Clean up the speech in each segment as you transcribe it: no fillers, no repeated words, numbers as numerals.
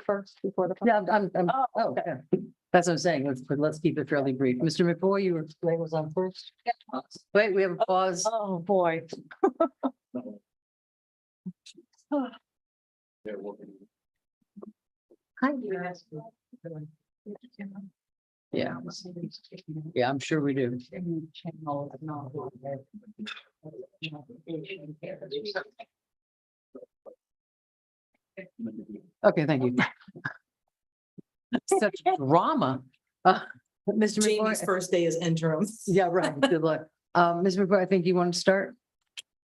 first before the. Yeah, Oh, okay. yeah. That's what I'm saying. Let's keep it fairly brief. Mr. McBoy, your leg was on first. Wait, we have a pause. Oh, boy. Yeah. Yeah, I'm sure we do. Okay, thank you. Such drama. Mr. Jamie's McBoy. first day as interim. Yeah, right. Good luck. Ms. McBoy, I think you want to start.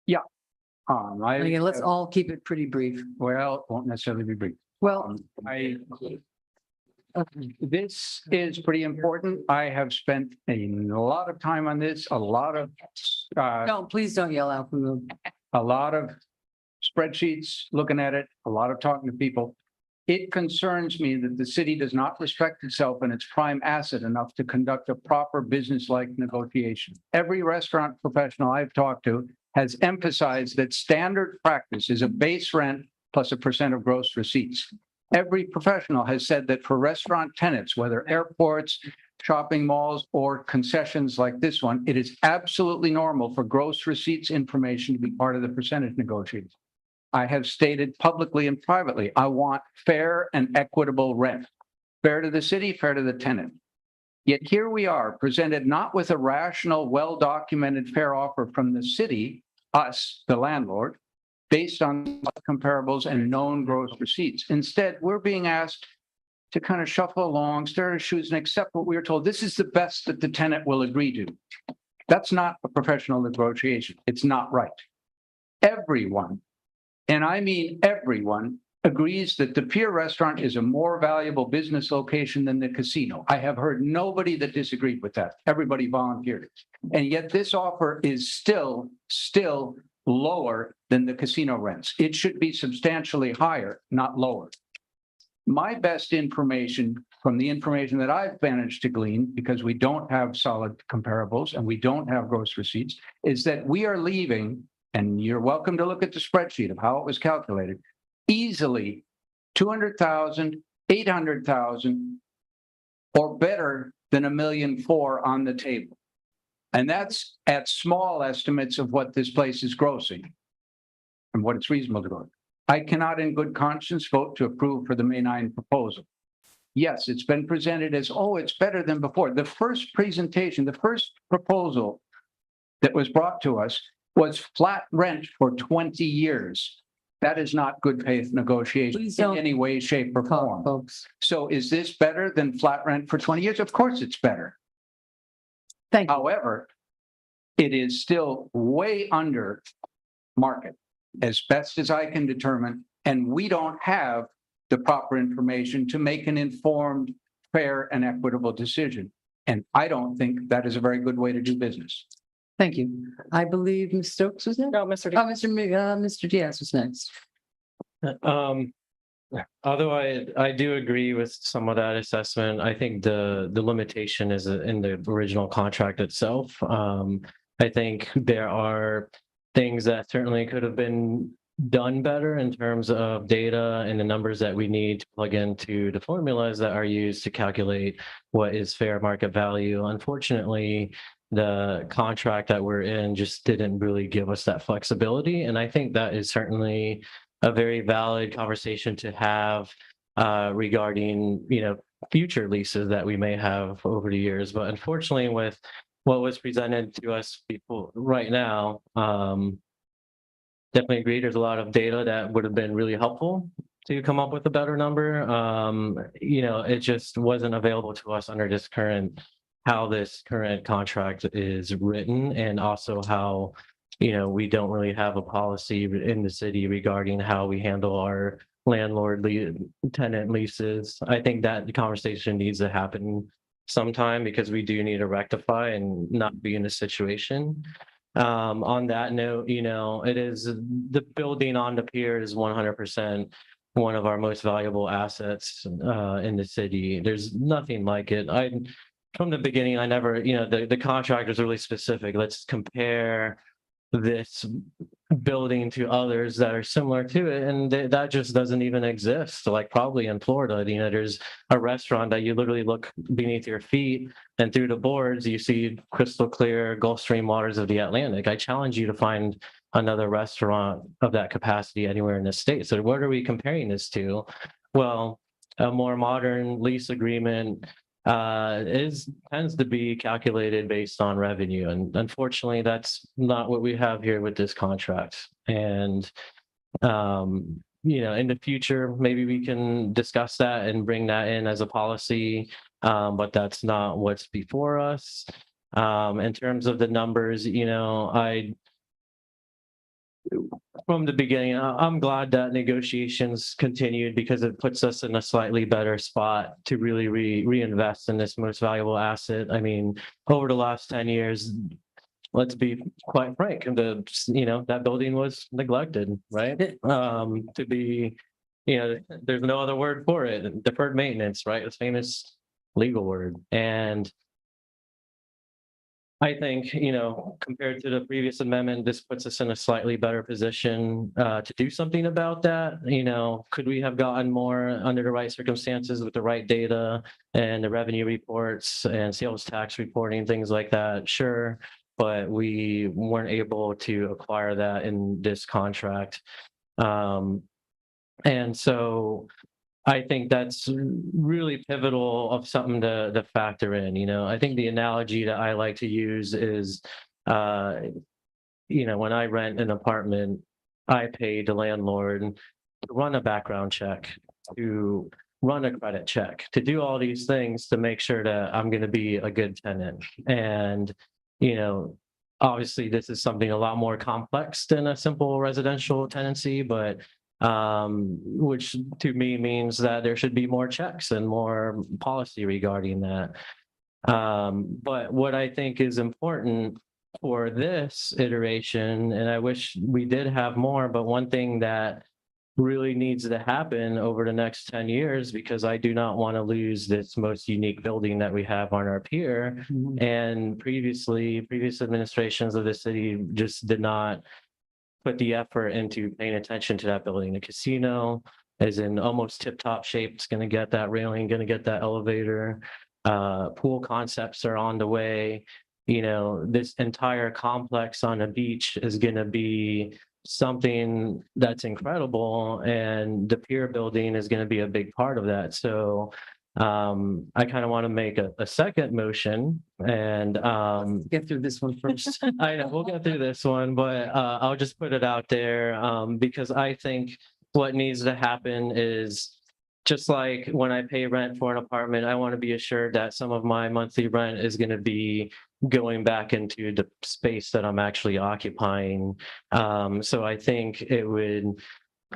Again, let's all keep it pretty brief. Well, won't necessarily be brief. Well, This is pretty important. I have spent a lot of time on this, a lot of please don't yell out. spreadsheets, looking at it, a lot of talking to people. It concerns me that the city does not respect itself and its prime asset enough to conduct a proper business-like negotiation. Every restaurant professional I've talked to has emphasized that standard practice is a base rent plus a % of gross receipts. Every professional has said that for restaurant tenants, whether airports, shopping malls, or concessions like this one, it is absolutely normal for gross receipts information to be part of the percentage negotiations. I have stated publicly and privately, I want fair and equitable rent. Fair to the city, fair to the tenant. Yet here we are, presented not with a rational, well-documented fair offer from the city, us, the landlord, based on comparables and known gross receipts. Instead, we're being asked to kind of shuffle along, stir our shoes, and accept what we were told. This is the best that the tenant will agree to. That's not a professional negotiation. It's not right. Everyone, and I mean everyone, agrees that the Pier Restaurant is a more valuable business location than the casino. I have heard nobody that disagreed with that. Everybody volunteered it. And yet this offer is still lower than the casino rents. It should be substantially higher, not lower. My best information from the information that I've managed to glean, because we don't have solid comparables and we don't have gross receipts, is that we are leaving, and you're welcome to look at the spreadsheet of how it was calculated, easily 200,000, 800,000, or better than $1.4 million on the table. And that's at small estimates of what this place is grossing and what it's reasonable to go. I cannot in good conscience vote to approve for the May 9 proposal. Yes, it's been presented as, oh, it's better than before. The first presentation, the first proposal that was brought to us was flat rent for 20 years. That is not good faith negotiation in any way, shape, or form. Folks. So is this better than flat rent for 20 years? Of course it's better. Thank you. However, it is still way under market, as best as I can determine, and we don't have the proper information to make an informed, fair, and equitable decision. And I don't think that is a very good way to do business. Thank you. I believe Ms. Stokes was next. No, Mr. Oh, Mr. Diaz was next. Although I do agree with some of that assessment, I think the limitation is in the original contract itself. I think there are things that certainly could have been done better in terms of data and the numbers that we need to plug into the formulas that are used to calculate what is fair market value. Unfortunately, the contract that we're in just didn't really give us that flexibility. And I think that is certainly a very valid conversation to have regarding, future leases that we may have over the years. But unfortunately, with what was presented to us people right now, definitely agree. There's a lot of data that would have been really helpful to come up with a better number. It just wasn't available to us under how this current contract is written, and also how, we don't really have a policy in the city regarding how we handle our landlord tenant leases. I think that the conversation needs to happen sometime, because we do need to rectify and not be in a situation. On that note, it is the building on the pier is 100% one of our most valuable assets in the city. There's nothing like it. From the beginning, I never, the contract was really specific. Let's compare this building to others that are similar to it, and that just doesn't even exist. Like probably in Florida, there's a restaurant that you literally look beneath your feet, and through the boards you see crystal clear Gulf Stream waters of the Atlantic. I challenge you to find another restaurant of that capacity anywhere in the state. So what are we comparing this to? Well, a more modern lease agreement tends to be calculated based on revenue, and unfortunately that's not what we have here with this contract. And in the future maybe we can discuss that and bring that in as a policy, but that's not what's before us. In terms of the numbers, from the beginning, I'm glad that negotiations continued because it puts us in a slightly better spot to really reinvest in this most valuable asset. I mean, over the last 10 years, let's be quite frank, that building was neglected, right? There's no other word for it. Deferred maintenance, right? This famous legal word. And I think, compared to the previous amendment, this puts us in a slightly better position to do something about that. Could we have gotten more under the right circumstances with the right data and the revenue reports and sales tax reporting, things like that? Sure. But we weren't able to acquire that in this contract. And so I think that's really pivotal of something to factor in. I think the analogy that I like to use is, when I rent an apartment, I pay the landlord to run a background check, to run a credit check, to do all these things to make sure that I'm going to be a good tenant. And, obviously this is something a lot more complex than a simple residential tenancy, but which to me means that there should be more checks and more policy regarding that. But what I think is important for this iteration, and I wish we did have more, but one thing that really needs to happen over the next 10 years, because I do not want to lose this most unique building that we have on our pier. Mhm. And previous administrations of the city just did not put the effort into paying attention to that building. The casino is in almost tip-top shape. It's going to get that railing, going to get that elevator. Pool concepts are on the way. This entire complex on a beach is going to be something that's incredible, and the pier building is going to be a big part of that. So I kind of want to make a second motion, and Get through this one first. I know we'll get through this one, but I'll just put it out there because I think what needs to happen is, just like when I pay rent for an apartment, I want to be assured that some of my monthly rent is going to be going back into the space that I'm actually occupying. So I think it would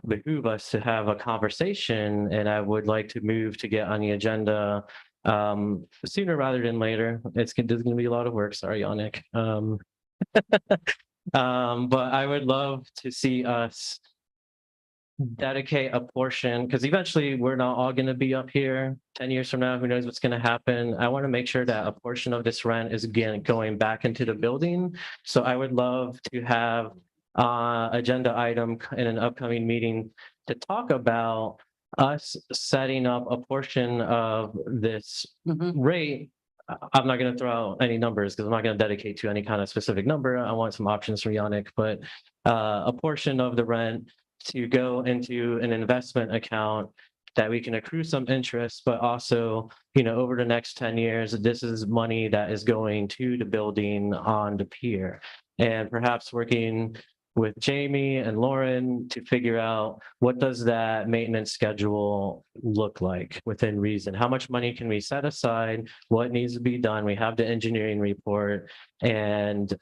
behoove us to have a conversation, and I would like to move to get on the agenda sooner rather than later. There's going to be a lot of work. Sorry, Yannick. But I would love to see us dedicate a portion, because eventually we're not all going to be up here 10 years from now. Who knows what's going to happen? I want to make sure that a portion of this rent is again going back into the building. So I would love to have agenda item in an upcoming meeting to talk about us setting up a portion of this Mhm. rate. I'm not going to throw out any numbers because I'm not going to dedicate to any kind of specific number. I want some options from Yannick, but a portion of the rent to go into an investment account that we can accrue some interest, but also, over the next 10 years, this is money that is going to the building on the pier. And perhaps working with Jamie and Lauren to figure out what does that maintenance schedule look like within reason? How much money can we set aside? What needs to be done? We have the engineering report, and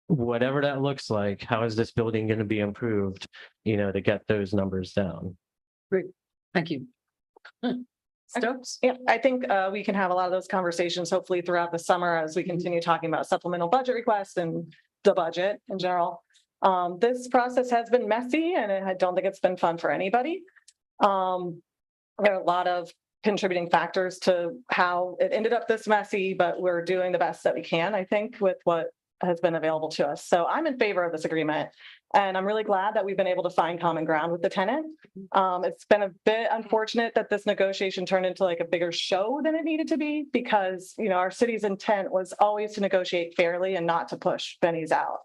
whatever that looks like, how is this building going to be improved, to get those numbers down? Great, thank you. Stokes? Yeah, I think we can have a lot of those conversations hopefully throughout the summer as we continue talking about supplemental budget requests and the budget in general. This process has been messy, and I don't think it's been fun for anybody. There are a lot of contributing factors to how it ended up this messy, but we're doing the best that we can, I think, with what has been available to us. So I'm in favor of this agreement. And I'm really glad that we've been able to find common ground with the tenant. It's been a bit unfortunate that this negotiation turned into like a bigger show than it needed to be because, our city's intent was always to negotiate fairly and not to push Benny's out.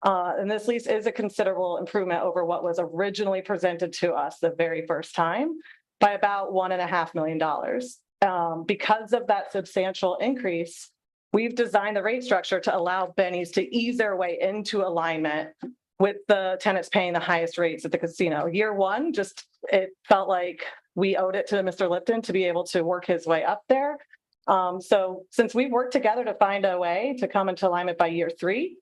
And this lease is a considerable improvement over what was originally presented to us the very first time by about $1.5 million. Because of that substantial increase, we've designed the rate structure to allow Benny's to ease their way into alignment with the tenants paying the highest rates at the casino. Year one, it felt like we owed it to Mr. Lipton to be able to work his way up there. So since we've worked together to find a way to come into alignment by year 3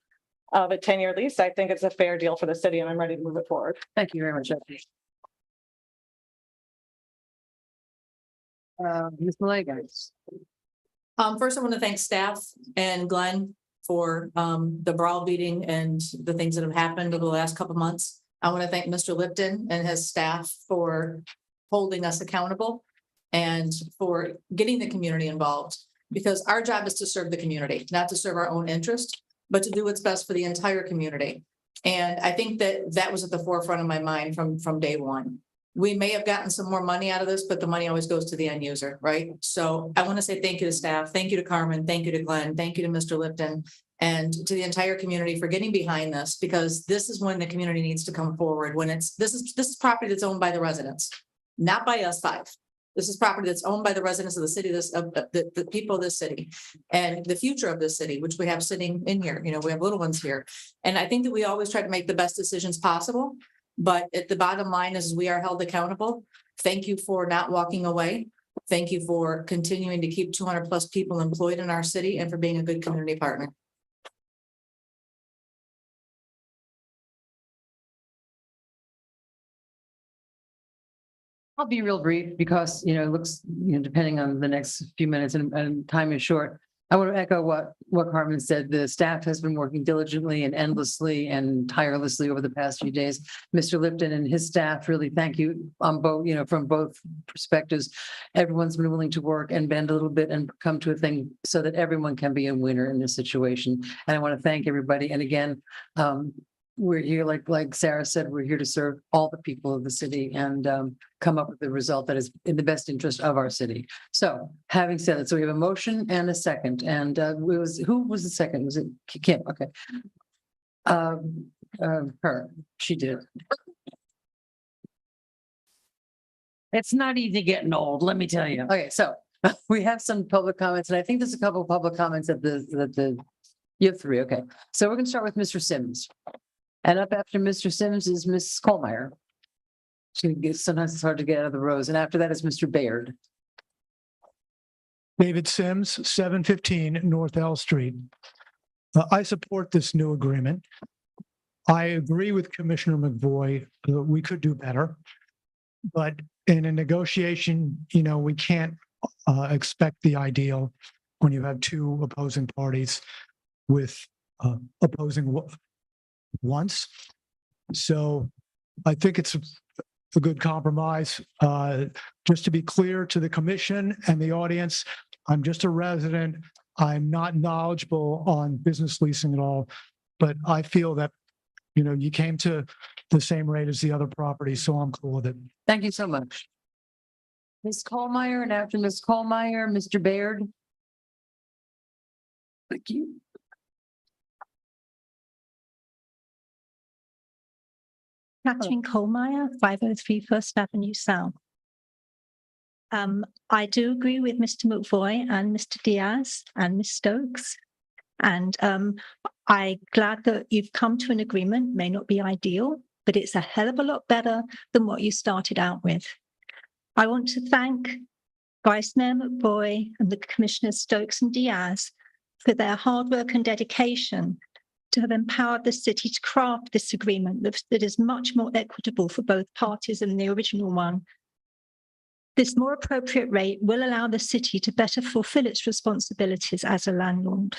of a 10-year lease, I think it's a fair deal for the city and I'm ready to move it forward. Thank you very much. Ms. Malega. First, I want to thank staff and Glenn for the browbeating and the things that have happened over the last couple of months. I want to thank Mr. Lipton and his staff for holding us accountable and for getting the community involved, because our job is to serve the community, not to serve our own interest, but to do what's best for the entire community. And I think that was at the forefront of my mind from day one. We may have gotten some more money out of this, but the money always goes to the end user, right? So I want to say thank you to staff, thank you to Carmen, thank you to Glenn, thank you to Mr. Lipton, and to the entire community for getting behind this, because this is when the community needs to come forward. When this is property that's owned by the residents, not by us 5. This is property that's owned by the residents of the city, the people of this city, and the future of this city, which we have sitting in here. We have little ones here, and I think that we always try to make the best decisions possible. But at the bottom line is we are held accountable. Thank you for not walking away. Thank you for continuing to keep 200+ people employed in our city and for being a good community partner. I'll be real brief because, it looks, depending on the next few minutes and time is short. I want to echo what Carmen said. The staff has been working diligently and endlessly and tirelessly over the past few days. Mr. Lipton and his staff, really thank you on both, from both perspectives. Everyone's been willing to work and bend a little bit and come to a thing so that everyone can be a winner in this situation. And I want to thank everybody. And again, we're here, like Sarah said, we're here to serve all the people of the city and come up with the result that is in the best interest of our city. So having said that, so we have a motion and a second, and who was the second? Was it Kim? Okay. She did. It's not easy getting old, let me tell you. Okay, so we have some public comments, and I think there's a couple of public comments at you have 3. Okay, so we're going to start with Mr. Sims. And up after Mr. Sims is Ms. Kohlmeyer. Sometimes it's hard to get out of the rows. And after that is Mr. Baird. David Sims, 715 North L Street. I support this new agreement. I agree with Commissioner McVoy that we could do better. But in a negotiation, we can't expect the ideal when you have 2 opposing parties with opposing once. So I think it's a good compromise. Just to be clear to the commission and the audience, I'm just a resident. I'm not knowledgeable on business leasing at all, but I feel that, you came to the same rate as the other property, so I'm cool with it. Thank you so much. Ms. Kohlmeyer, and after Ms. Kohlmeyer, Mr. Baird. Thank you. Catherine Kohlmeyer, 503 First Avenue South. I do agree with Mr. McVoy and Mr. Diaz and Ms. Stokes. And I'm glad that you've come to an agreement. May not be ideal, but it's a hell of a lot better than what you started out with. I want to thank Vice Mayor McVoy and the Commissioners Stokes and Diaz for their hard work and dedication to have empowered the city to craft this agreement that is much more equitable for both parties than the original one. This more appropriate rate will allow the city to better fulfill its responsibilities as a landlord.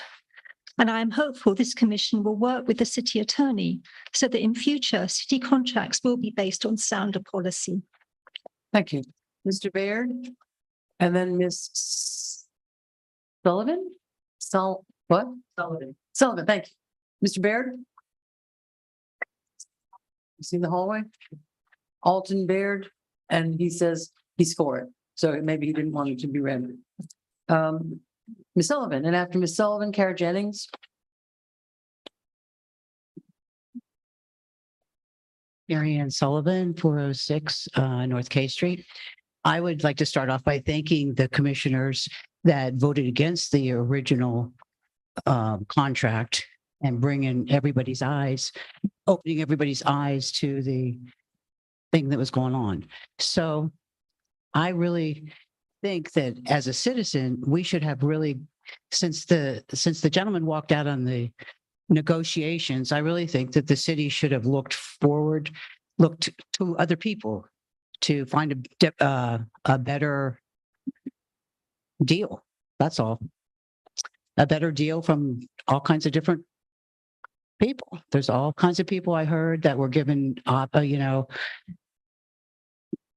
And I am hopeful this commission will work with the city attorney so that in future city contracts will be based on sounder policy. Thank you. Mr. Baird, and then Ms. Sullivan? What? Sullivan, thank you. Mr. Baird? You see the hallway? Alton Baird, and he says he's for it. So maybe he didn't want it to be read. Ms. Sullivan, and after Ms. Sullivan, Kara Jennings. Mary Ann Sullivan, 406 North K Street. I would like to start off by thanking the commissioners that voted against the original contract and bringing everybody's eyes, opening everybody's eyes to the thing that was going on. So I really think that as a citizen, we should have really, since the gentleman walked out on the negotiations, I really think that the city should have looked forward, looked to other people to find a better deal. That's all. A better deal from all kinds of different people. There's all kinds of people I heard that were given,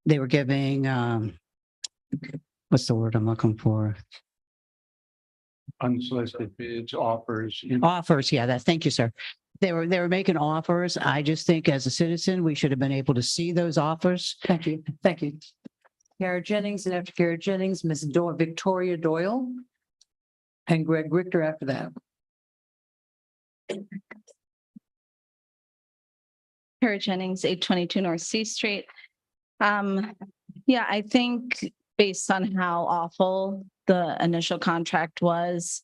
they were giving, what's the word I'm looking for? Unsolicited bids, offers. Offers, yeah, thank you, sir. They were making offers. I just think as a citizen, we should have been able to see those offers. Thank you. Thank you. Kara Jennings, and after Kara Jennings, Ms. Victoria Doyle. And Greg Richter after that. Kara Jennings, 822 North C Street. Yeah, I think based on how awful the initial contract was,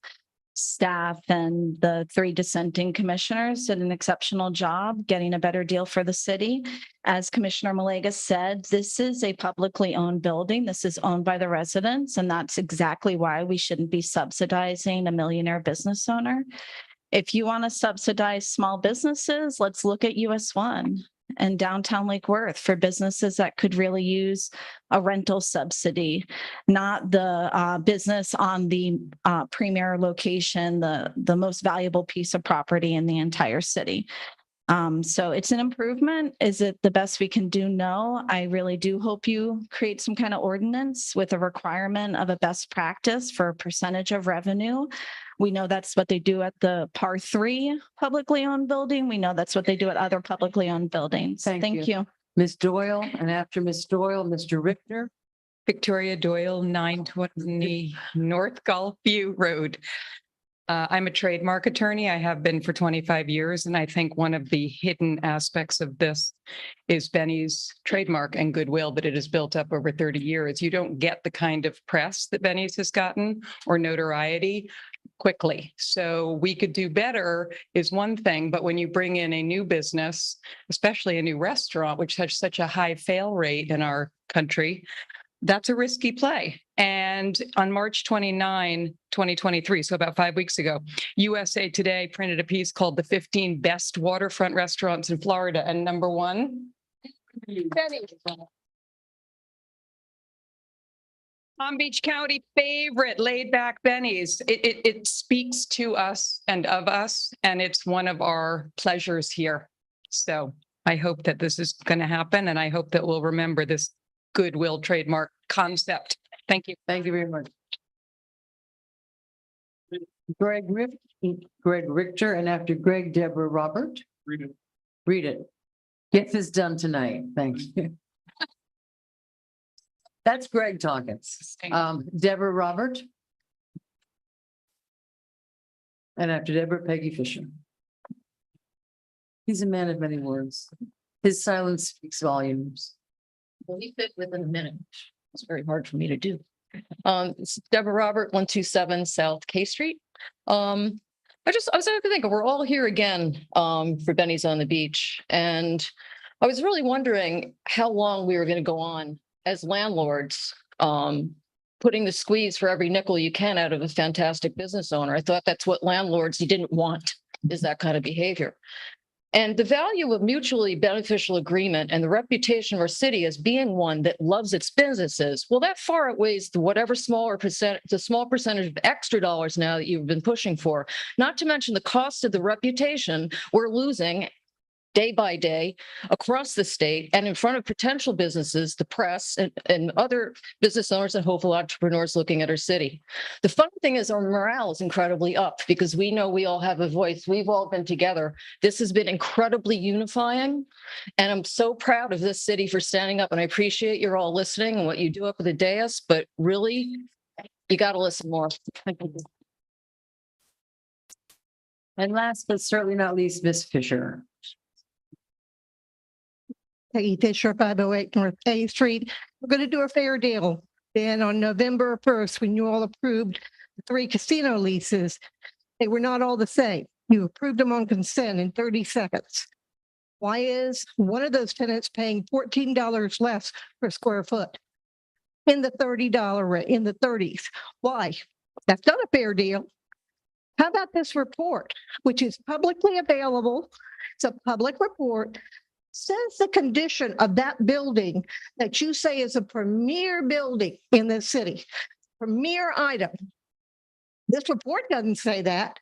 staff and the 3 dissenting commissioners did an exceptional job getting a better deal for the city. As Commissioner Malega said, this is a publicly owned building. This is owned by the residents, and that's exactly why we shouldn't be subsidizing a millionaire business owner. If you want to subsidize small businesses, let's look at US1 and downtown Lake Worth for businesses that could really use a rental subsidy, not the business on the premier location, the most valuable piece of property in the entire city. So it's an improvement. Is it the best we can do? No. I really do hope you create some kind of ordinance with a requirement of a best practice for a percentage of revenue. We know that's what they do at the Par 3 publicly owned building. We know that's what they do at other publicly owned buildings. Thank you. Ms. Doyle, and after Ms. Doyle, Mr. Richter. Victoria Doyle, 920 North Gulfview Road. I'm a trademark attorney. I have been for 25 years, and I think one of the hidden aspects of this is Benny's trademark and goodwill that it has built up over 30 years. You don't get the kind of press that Benny's has gotten or notoriety quickly. So we could do better is one thing, but when you bring in a new business, especially a new restaurant, which has such a high fail rate in our country, that's a risky play. And on March 29, 2023, so about 5 weeks ago, USA Today printed a piece called The 15 Best Waterfront Restaurants in Florida. And number 1, Benny's. Palm Beach County favorite laid back Benny's. It speaks to us and of us, and it's one of our pleasures here. So I hope that this is going to happen, and I hope that we'll remember this goodwill trademark concept. Thank you. Thank you very much. Greg Richter, and after Greg, Deborah Robert. Read it. Read it. Get this done tonight. Thanks. That's Greg talking. Deborah Robert. And after Deborah, Peggy Fisher. He's a man of many words. His silence speaks volumes. Well, he fit within a minute. It's very hard for me to do. It's Deborah Robert, 127 South K Street. I was thinking, we're all here again for Benny's on the Beach. And I was really wondering how long we were going to go on as landlords, putting the squeeze for every nickel you can out of a fantastic business owner. I thought that's what landlords you didn't want, is that kind of behavior. And the value of mutually beneficial agreement and the reputation of our city as being one that loves its businesses, well, that far outweighs the small percentage of extra dollars now that you've been pushing for, not to mention the cost of the reputation we're losing day by day across the state and in front of potential businesses, the press and other business owners and hopeful entrepreneurs looking at our city. The fun thing is our morale is incredibly up because we know we all have a voice. We've all been together. This has been incredibly unifying. And I'm so proud of this city for standing up. And I appreciate you're all listening and what you do up at the dais, but really, you got to listen more. And last but certainly not least, Ms. Fisher. Peggy Fisher, 508 North A Street. We're going to do a fair deal. Then on November 1st, when you all approved the 3 casino leases, they were not all the same. You approved them on consent in 30 seconds. Why is one of those tenants paying $14 less per square foot in the in the 30s? Why? That's not a fair deal. How about this report, which is publicly available? It's a public report. Says the condition of that building that you say is a premier building in this city, premier item. This report doesn't say that.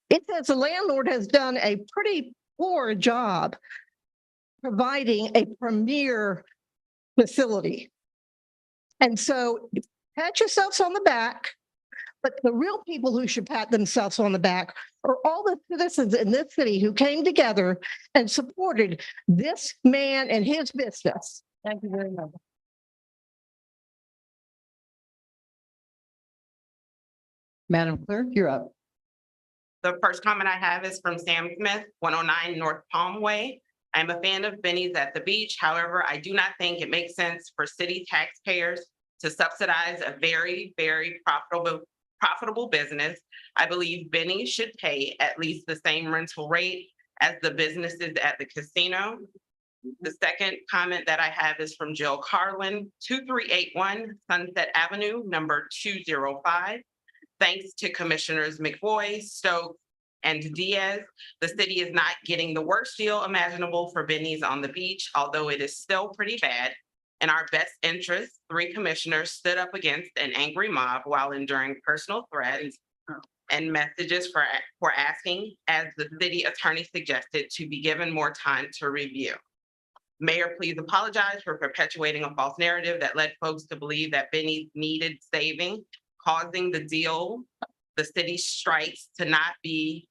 It says the landlord has done a pretty poor job providing a premier facility. And so pat yourselves on the back, but the real people who should pat themselves on the back are all the citizens in this city who came together and supported this man and his business. Thank you very much. Madam Clerk, you're up. The first comment I have is from Sam Smith, 109 North Palm Way. I'm a fan of Benny's at the beach. However, I do not think it makes sense for city taxpayers to subsidize a very, very profitable business. I believe Benny should pay at least the same rental rate as the businesses at the casino. The second comment that I have is from Jill Carlin, 2381 Sunset Avenue, number 205. Thanks to Commissioners McVoy, Stokes, and Diaz, the city is not getting the worst deal imaginable for Benny's on the beach, although it is still pretty bad. In our best interest, 3 commissioners stood up against an angry mob while enduring personal threats and messages for asking, as the city attorney suggested, to be given more time to review. Mayor, please apologize for perpetuating a false narrative that led folks to believe that Benny's needed saving, causing the deal, the city strikes to not be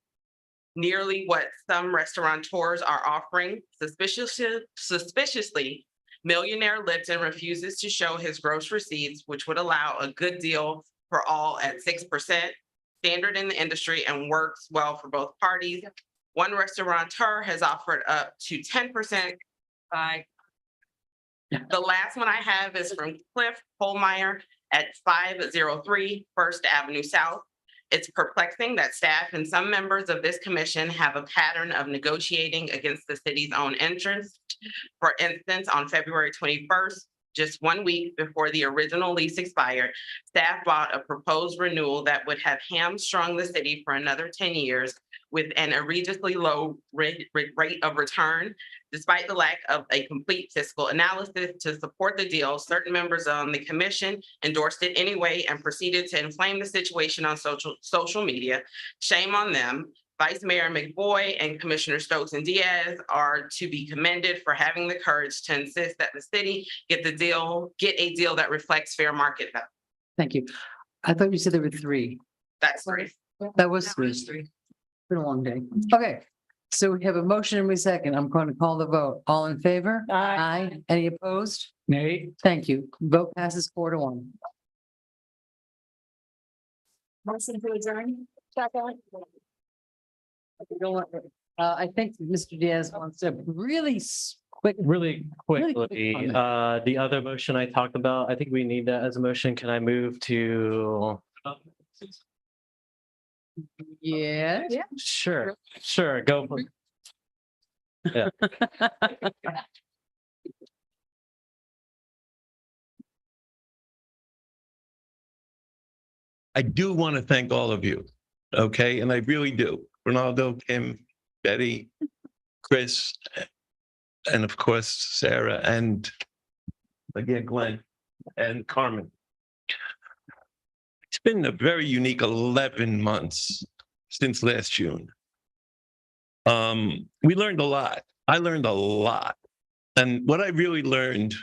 nearly what some restaurateurs are offering. Suspiciously, millionaire Lipton refuses to show his gross receipts, which would allow a good deal for all at 6%, standard in the industry and works well for both parties. One restaurateur has offered up to 10%. The last one I have is from Cliff Holmeyer at 503 First Avenue South. It's perplexing that staff and some members of this commission have a pattern of negotiating against the city's own interests. For instance, on February 21st, just 1 week before the original lease expired, staff bought a proposed renewal that would have hamstrung the city for another 10 years with an egregiously low rate of return. Despite the lack of a complete fiscal analysis to support the deal, certain members on the commission endorsed it anyway and proceeded to inflame the situation on social media. Shame on them. Vice Mayor McVoy and Commissioner Stokes and Diaz are to be commended for having the courage to insist that the city get a deal that reflects fair market value. Thank you. I thought you said there were 3. That's right. That was 3. It's been a long day. Okay. So we have a motion and we second. I'm going to call the vote. All in favor? Aye. Any opposed? Nay. Thank you. Vote passes 4-1. Motion to adjourn. I think Mr. Diaz wants to really quick. Really Really quick quickly, comment. the other motion I talked about, I think we need that as a motion. Can I move to? Yeah. Sure, go. Yeah. I do want to thank all of you, okay? And I really do. Ronaldo, Kim, Betty, Chris, and of course, Sarah, and again, Glenn and Carmen. It's been a very unique 11 months since last June. We learned a lot. I learned a lot. And what I really learned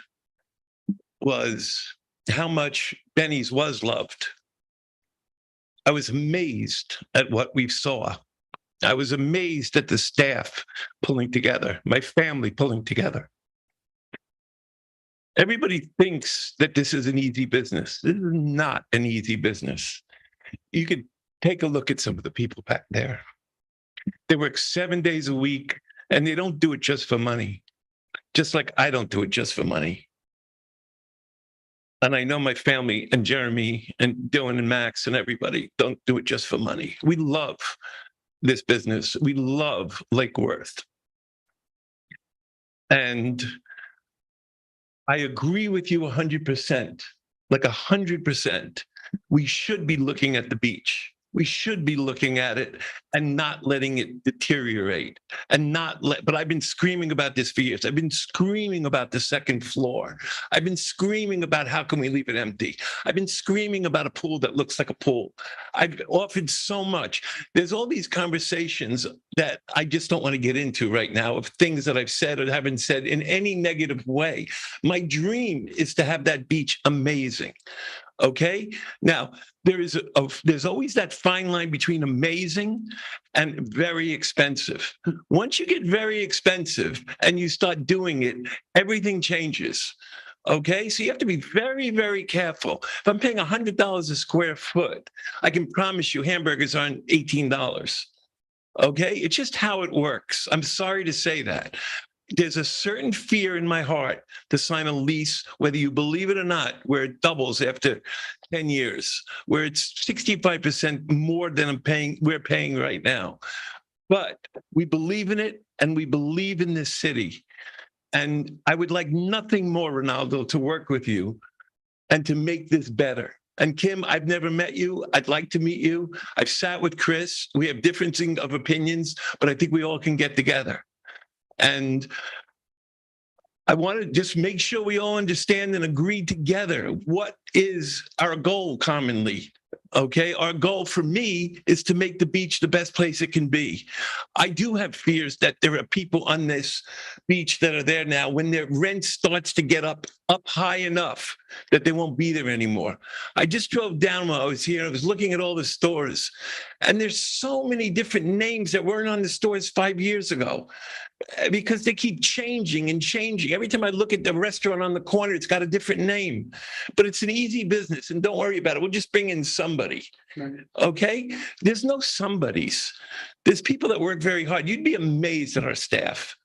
was how much Benny's was loved. I was amazed at what we saw. I was amazed at the staff pulling together, my family pulling together. Everybody thinks that this is an easy business. This is not an easy business. You could take a look at some of the people back there. They work 7 days a week, and they don't do it just for money, just like I don't do it just for money. And I know my family and Jeremy and Dylan and Max and everybody don't do it just for money. We love this business. We love Lake Worth. And I agree with you 100%, like 100%. We should be looking at the beach. We should be looking at it and not letting it deteriorate and not let, but I've been screaming about this for years. I've been screaming about the second floor. I've been screaming about how can we leave it empty? I've been screaming about a pool that looks like a pool. I've offered so much. There's all these conversations that I just don't want to get into right now of things that I've said or haven't said in any negative way. My dream is to have that beach amazing. Okay. Now, there's always that fine line between amazing and very expensive. Once you get very expensive and you start doing it, everything changes. Okay. So you have to be very, very careful. If I'm paying $100 a square foot, I can promise you hamburgers aren't $18. Okay. It's just how it works. I'm sorry to say that. There's a certain fear in my heart to sign a lease, whether you believe it or not, where it doubles after 10 years, where it's 65% more than we're paying right now. But we believe in it and we believe in this city. And I would like nothing more, Ronaldo, to work with you and to make this better. And Kim, I've never met you. I'd like to meet you. I've sat with Chris. We have differencing of opinions, but I think we all can get together. And I want to just make sure we all understand and agree together what is our goal commonly. Okay, our goal for me is to make the beach the best place it can be. I do have fears that there are people on this beach that are there now when their rent starts to get up high enough that they won't be there anymore. I just drove down while I was here. I was looking at all the stores, and there's so many different names that weren't on the stores 5 years ago because they keep changing and changing. Every time I look at the restaurant on the corner, it's got a different name, but it's an easy business, and don't worry about it. We'll just bring in somebody. Okay? There's no somebodies. There's people that work very hard. You'd be amazed at our staff.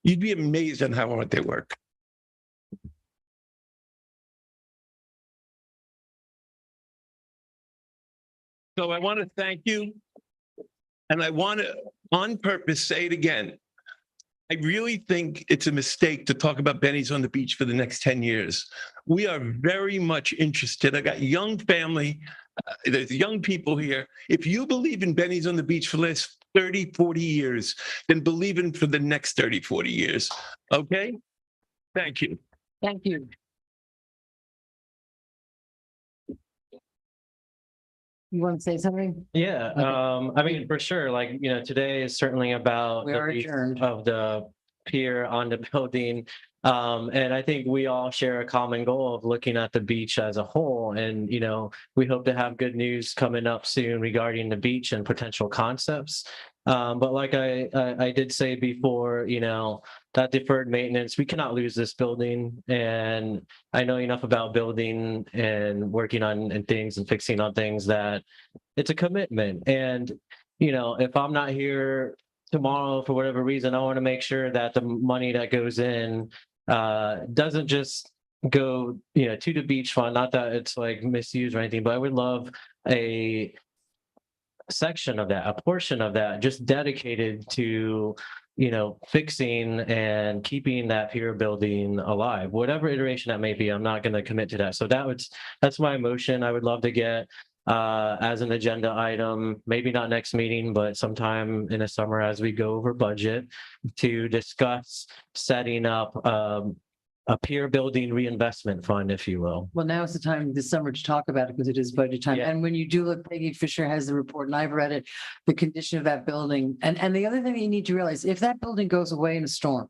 You'd be amazed at how hard they work. So I want to thank you. And I want to, on purpose, say it again. I really think it's a mistake to talk about Benny's on the beach for the next 10 years. We are very much interested. I got young family. There's young people here. If you believe in Benny's on the beach for the last 30, 40 years, then believe in for the next 30, 40 years. Okay? Thank you. Thank you. You want to say something? Yeah, I mean, for sure, like, today is certainly about We the are use adjourned. of the pier on the building. And I think we all share a common goal of looking at the beach as a whole. And, we hope to have good news coming up soon regarding the beach and potential concepts. But like I did say before, that deferred maintenance, we cannot lose this building. And I know enough about building and working on and things and fixing on things that it's a commitment. And, if I'm not here tomorrow for whatever reason, I want to make sure that the money that goes in doesn't just go, to the beach fund. Not that it's like misused or anything, but I would love a section of that, a portion of that just dedicated to fixing and keeping that pier building alive, whatever iteration that may be. I'm not going to commit to that. So that's my motion. I would love to get as an agenda item, maybe not next meeting, but sometime in the summer as we go over budget, to discuss setting up a peer building reinvestment fund, if you will. Well, now is the time this summer to talk about it because it is budget time. Yeah. And when you do look, Peggy Fisher has the report and I've read it, the condition of that building. And the other thing that you need to realize, if that building goes away in a storm,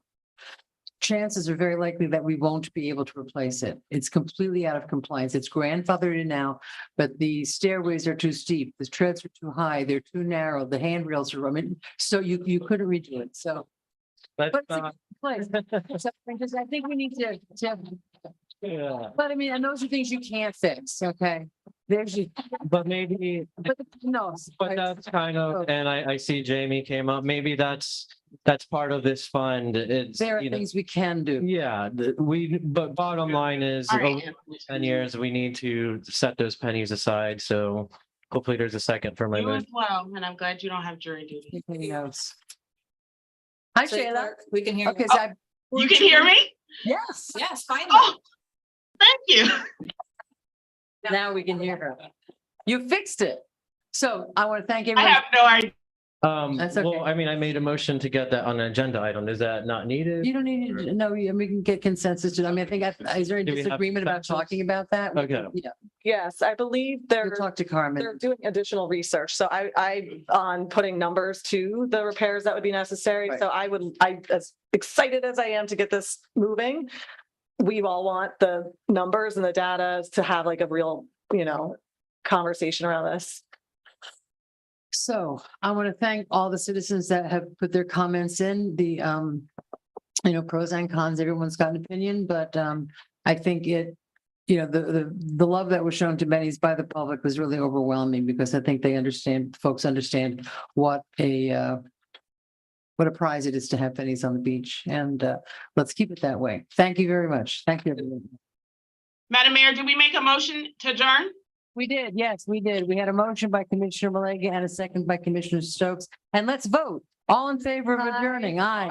chances are very likely that we won't be able to replace it. It's completely out of compliance. It's grandfathered in now, but the stairways are too steep, the treads are too high, they're too narrow, the handrails are, I mean, so you couldn't redo it. So. Let's But it's a not- good place. So, because I think we need to, Yeah, but I mean, and those are things you can't fix, okay? There's you, but maybe, but no. but that's kind of, and I see Jamie came up, maybe that's part of this fund. It's, There are you know, things we can do. yeah, but bottom line is, All right. over 10 years, we need to set those pennies aside. So hopefully there's a second for my You as motion. well, and I'm glad you don't have jury duty. Taking notes. Hi, City Shayla. Clerk, we can hear Okay, you. so I. You can hear me? Yes, Yes, finally. Oh, thank you. now we can hear her. You fixed it. So I want to thank I everyone. have no idea. That's Well, okay. I mean, I made a motion to get that on an agenda item. Is that not needed? You don't need, to no, we can get consensus. I mean, I think, is there any Do we have disagreement about consensus? talking about that? Okay. Yeah, Yes, I believe we'll they're talk to Carmen. they're doing additional research. So I on putting numbers to the repairs that would be necessary. Right. So I, as excited as I am to get this moving, we all want the numbers and the data to have like a real, conversation around this. So I want to thank all the citizens that have put their comments in, the, pros and cons, everyone's got an opinion, but, I think it, the love that was shown to Benny's by the public was really overwhelming because I think folks understand what a prize it is to have pennies on the beach, and, let's keep it that way. Thank you very much. Thank you, everyone. Madam Mayor, did we make a motion to adjourn? We did, yes, we did. We had a motion by Commissioner Malega and a second by Commissioner Stokes. And let's vote. All in favor of adjourning? Aye.